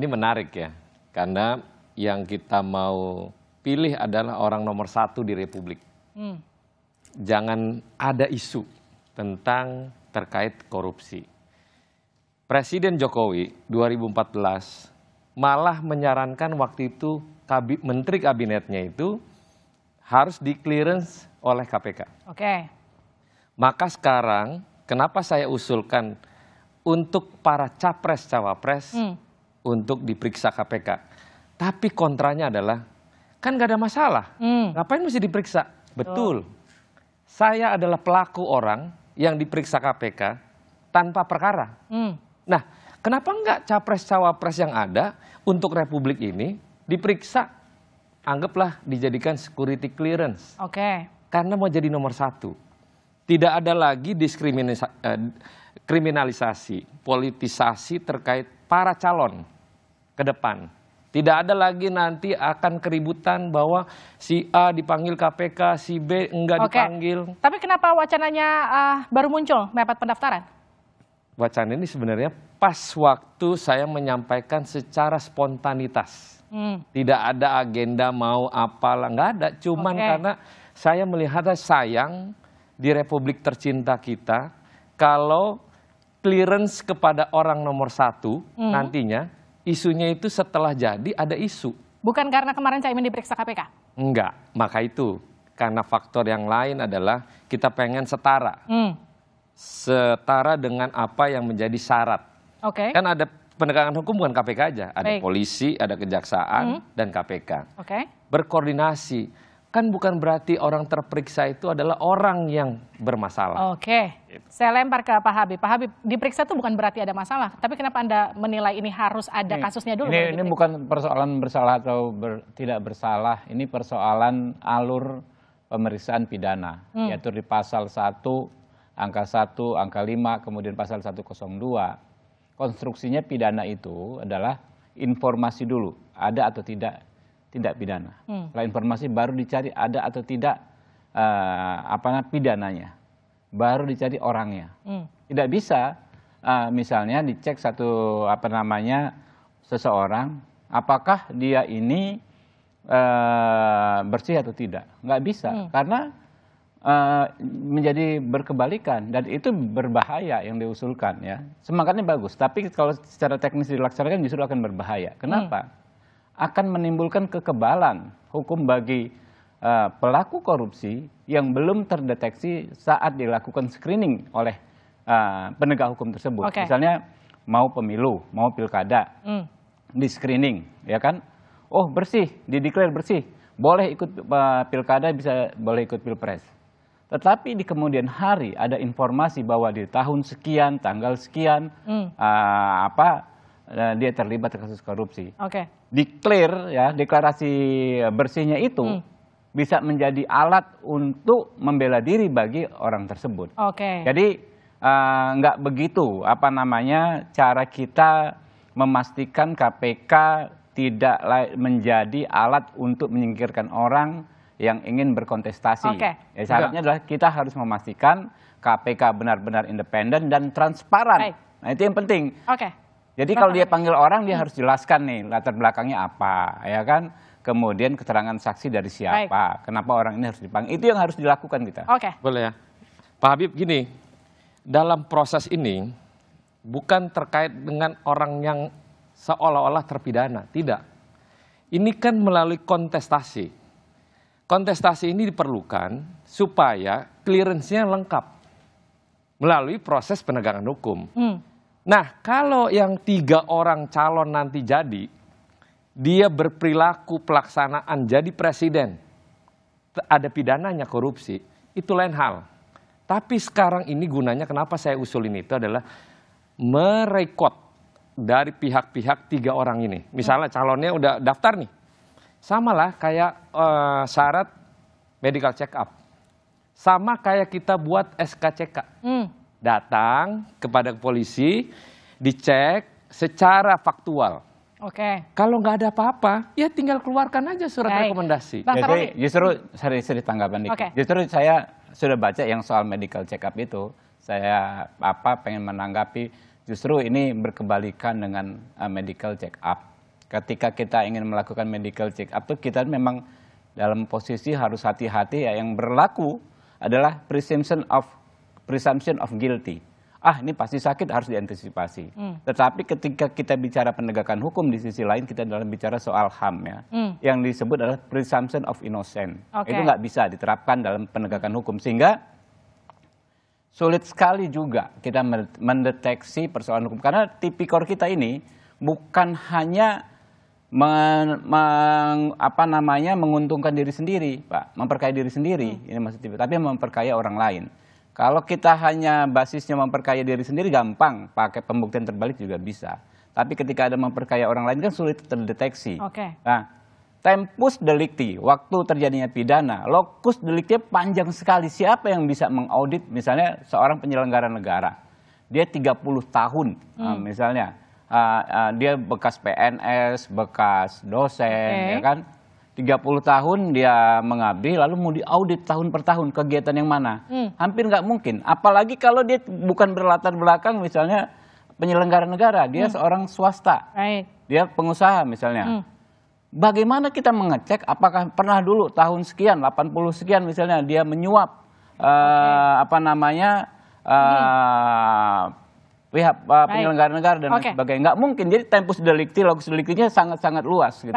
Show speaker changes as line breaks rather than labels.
Ini menarik ya, karena yang kita mau pilih adalah orang nomor 1 di Republik. Jangan ada isu tentang terkait korupsi. Presiden Jokowi 2014 malah menyarankan waktu itu menteri kabinetnya itu harus di clearance oleh KPK.
Oke.
Maka sekarang kenapa saya usulkan untuk para capres-cawapres untuk diperiksa KPK. Tapi kontranya adalah, kan gak ada masalah. Ngapain mesti diperiksa? Betul. Saya adalah pelaku orang yang diperiksa KPK tanpa perkara. Nah, kenapa enggak capres-cawapres yang ada untuk Republik ini diperiksa, anggaplah dijadikan security clearance.
Oke.
Karena mau jadi nomor 1. Tidak ada lagi kriminalisasi, politisasi terkait para calon ke depan. Tidak ada lagi nanti akan keributan bahwa si A dipanggil KPK, si B enggak dipanggil.
Tapi kenapa wacananya baru muncul mepet pendaftaran?
Wacana ini sebenarnya pas waktu saya menyampaikan secara spontanitas. Tidak ada agenda mau apalah, nggak ada. Cuman karena saya melihatnya sayang di Republik tercinta kita kalau clearance kepada orang nomor 1 nantinya isunya itu setelah jadi ada isu.
Bukan karena kemarin Caimin diperiksa KPK?
Enggak, maka itu karena faktor yang lain adalah kita pengen setara. Setara dengan apa yang menjadi syarat. Kan ada penegakan hukum bukan KPK aja, ada polisi, ada kejaksaan, dan KPK. Berkoordinasi, kan bukan berarti orang terperiksa itu adalah orang yang bermasalah.
Saya lempar ke Pak Habib. Pak Habib, diperiksa itu bukan berarti ada masalah, tapi kenapa Anda menilai ini harus ada kasusnya dulu?
Ini bukan persoalan bersalah atau tidak bersalah, ini persoalan alur pemeriksaan pidana, yaitu di pasal 1, angka 1, angka 5, kemudian pasal 102. Konstruksinya pidana itu adalah informasi dulu, ada atau tidak tindak pidana. Setelah informasi baru dicari ada atau tidak pidananya, baru dicari orangnya. Tidak bisa misalnya dicek seseorang, apakah dia ini bersih atau tidak, nggak bisa karena menjadi berkebalikan dan itu berbahaya yang diusulkan ya. Semangatnya bagus, tapi kalau secara teknis dilaksanakan justru akan berbahaya. Kenapa? Akan menimbulkan kekebalan hukum bagi pelaku korupsi yang belum terdeteksi saat dilakukan screening oleh penegak hukum tersebut. Misalnya mau pemilu, mau pilkada, di screening, ya kan? Oh bersih, dideklar bersih, boleh ikut pilkada, boleh ikut pilpres. Tetapi di kemudian hari ada informasi bahwa di tahun sekian, tanggal sekian, dia terlibat kasus korupsi. Deklarasi bersihnya itu bisa menjadi alat untuk membela diri bagi orang tersebut. Jadi nggak begitu cara kita memastikan KPK tidak menjadi alat untuk menyingkirkan orang yang ingin berkontestasi. Syaratnya adalah kita harus memastikan KPK benar-benar independen dan transparan. Nah itu yang penting. Jadi kalau dia panggil orang, dia harus jelaskan nih latar belakangnya apa, ya kan? Kemudian keterangan saksi dari siapa, kenapa orang ini harus dipanggil. Itu yang harus dilakukan kita.
Boleh ya. Pak Habib gini, dalam proses ini bukan terkait dengan orang yang seolah-olah terpidana, tidak. Ini kan melalui kontestasi. Kontestasi ini diperlukan supaya clearance-nya lengkap melalui proses penegakan hukum. Nah, kalau yang 3 orang calon nanti jadi, dia berperilaku pelaksanaan jadi presiden, ada pidananya korupsi, itu lain hal. Tapi sekarang ini gunanya kenapa saya usulin itu adalah merekod dari pihak-pihak 3 orang ini. Misalnya calonnya udah daftar nih. Sama lah kayak syarat medical check up. Sama kayak kita buat SKCK. Datang kepada polisi, dicek secara faktual. Kalau nggak ada apa-apa, ya tinggal keluarkan aja surat rekomendasi.
Jadi justru saya tanggapan dikit. Justru saya sudah baca yang soal medical check up itu. Saya pengen menanggapi justru ini berkebalikan dengan medical check up. ketika kita ingin melakukan medical check up tuh kita memang dalam posisi harus hati-hati ya. Yang berlaku adalah presumption of guilty. Ini pasti sakit, harus diantisipasi. Tetapi ketika kita bicara penegakan hukum di sisi lain, kita dalam bicara soal HAM ya. Yang disebut adalah presumption of innocent. Itu nggak bisa diterapkan dalam penegakan hukum. Sehingga sulit sekali juga kita mendeteksi persoalan hukum. Karena tipikor kita ini bukan hanya menguntungkan diri sendiri, Pak. Memperkaya diri sendiri, ini maksudnya. Tapi memperkaya orang lain. Kalau kita hanya basisnya memperkaya diri sendiri gampang, pakai pembuktian terbalik juga bisa. Tapi ketika ada memperkaya orang lain kan sulit terdeteksi. Nah, tempus delicti, waktu terjadinya pidana, locus delicti panjang sekali. Siapa yang bisa mengaudit misalnya seorang penyelenggara negara? Dia 30 tahun misalnya. Dia bekas PNS, bekas dosen, ya kan? 30 tahun dia mengabdi, lalu mau diaudit tahun per tahun, kegiatan yang mana? Hampir nggak mungkin. Apalagi kalau dia bukan berlatar belakang misalnya penyelenggara negara, dia seorang swasta, dia pengusaha misalnya. Bagaimana kita mengecek apakah pernah dulu tahun sekian, 80 sekian misalnya dia menyuap pihak penyelenggara negara dan sebagainya. Nggak mungkin. Jadi tempus delicti, locus delictinya sangat-sangat luas. Gitu.